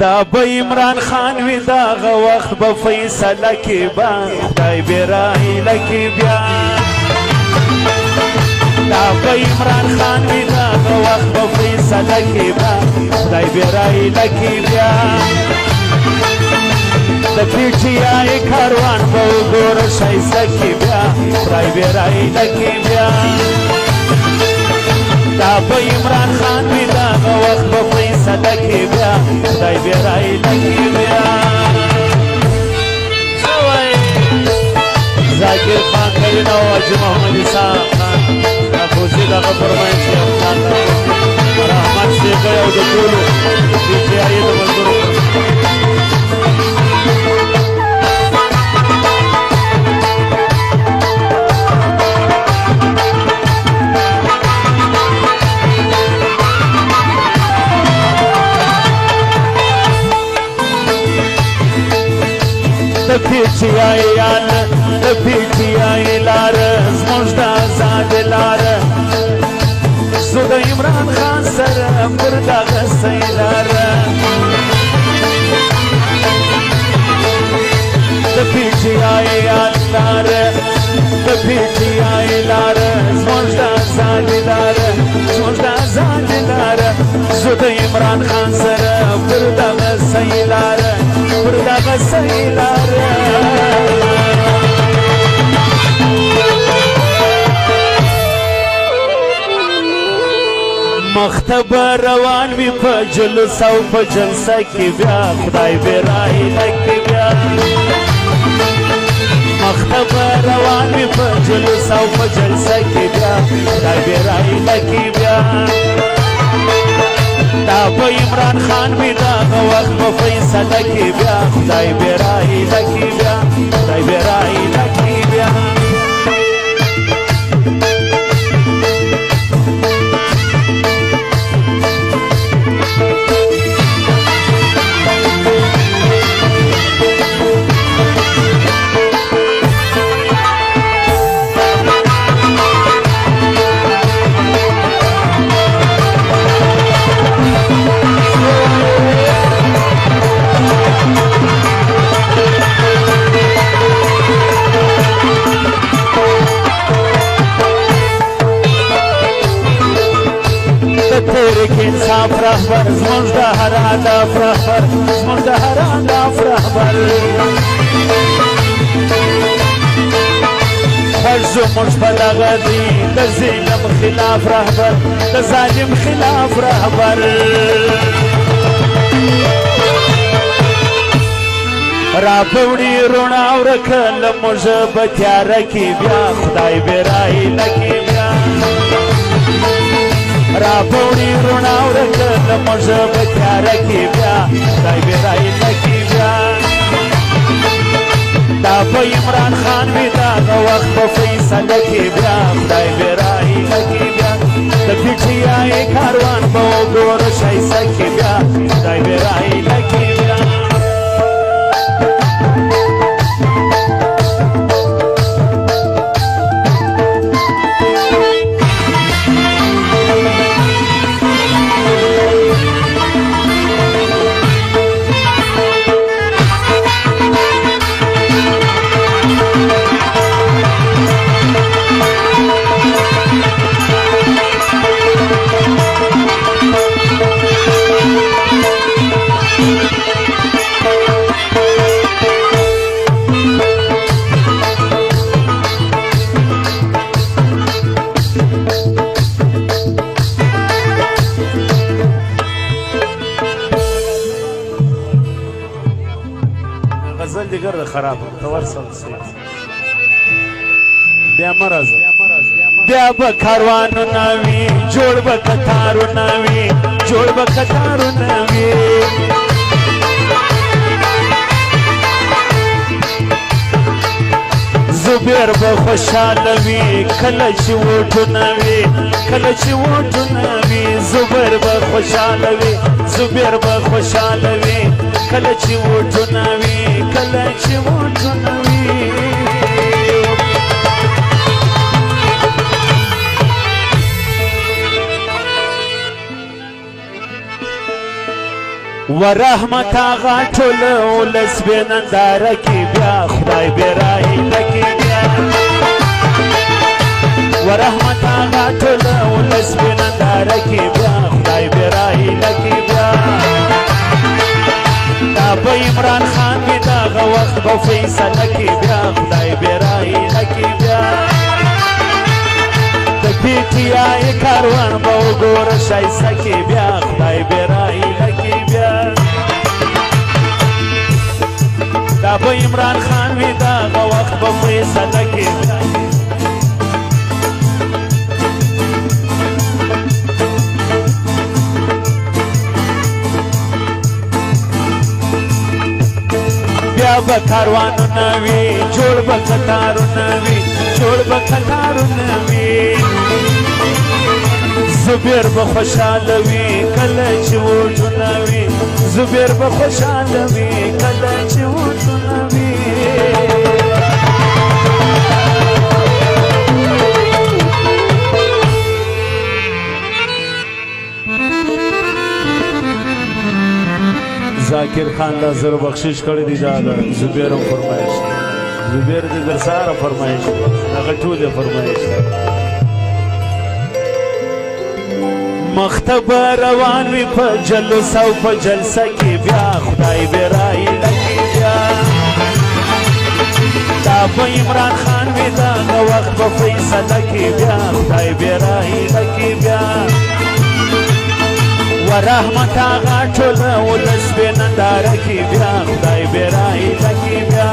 دا به عمران خان وی داغه وخت به فیصله کې با خدای برایله کې بیا دا به عمران خان وی داغه وخت به فیصله کې با خدای برایله کې بیا د پی ټی آی کاروان به وګوره ښایسته کې بیا خدای برایله کې بیا دا به عمران خان وی داغه وخت به فیصله کې بیا خدای برایله کې بیا ذاکر خان کرین او حاجی محمد اسحاق خان نفوسی دغه فرمایش یې خان رحمت شیخ او د ټولو پی ټی آی د مزدورو د پی ټی آی یان د پی ټی آی لار زموږ د آزاد لار زه د عمران خان سره پر دغه سیلار د پی ټی آی یان لار د پی ټی آی لار زموږ د آزاد لار زموږ د آزاد لار زه د عمران خان سره پر دغه سیلار پر دغه سیلار مختب روان وی په جلوس او په جلسه کې بیا خدای برایله کې بیا مختب روان وی په جلوس او په جلسه کې بیا خدای برایله کې بیا دا به عمران خان وی دغه وخت په فیصله کې بیا خدای برایله کې بیا خدای برایله کې بیا انصاف رهبر زموږ د هر هدف رهبر زموږ د هر هدف رهبر هر زموږ په دغه دی د ظلم خلاف رهبر د ظالم خلاف رهبر راپوړي روڼا ورکه له موږ په تیاره کې بیا خدای برایله کې بیا راپوړي روڼا ورکه له موږ په تیاره کې بیا خدای برایله کې بیا دا به عمران خان وی دغه وخت په فیصله کې بیا خدای برایله کې بیا د پی ټی آی کاروان به وګوره ښایسته کې بیا خدای برایله کې بیا غزل دیگر خراب تورسل سی بیا مرز بیا به کاروانو نوی جوړ به کتارو نوی جوړ به کتارو نوی زبیر به خوشاله وي کله چې وټونه وي کله چې وټونه وي زبیر به خوشاله وي زبیر به خوشاله وي کله چې وټونه وي کله چې وټونه وي ورحمت آغا ټول ولس بې ننداره کې بیا خدای بې راهیله کې بیا ورحمت آغا ټول ولس بې ننداره کې بیا خدای بې راهیله کې بیا دا به عمران خان وي دغه وخت به فیصله کې بیا خدای بې راهیله کې بیا د پی ټي آی کاروان به وګوره ښایسته کې بیا خدای بې راهیله کې بیا دا به عمران خان وي دغه وخت به فیصله کې بیا بیا به کاروانونه وي جوړ به قطارونه وي جوړ به قطارونه وي زبیر به خوشحاله وي کله چې وټونه وي زبیر به خوشحاله وي کله چې وټونه وي ذاکر خان دا زر بخشش کړی دی دا زبیر هم فرمایش زبیر دې در سره فرمایش هغه ټول فرمایش مختب روان وي په جلوس او په جلسه کې بیا خدای بې راهیله کې بیا دا به عمران خان وي دغه وخت په فیصله کې بیا خدای بې راهیله کې بیا ورحمت آغا ټول ولس بې ننداره کې بیا خدای بې راهیله کې بیا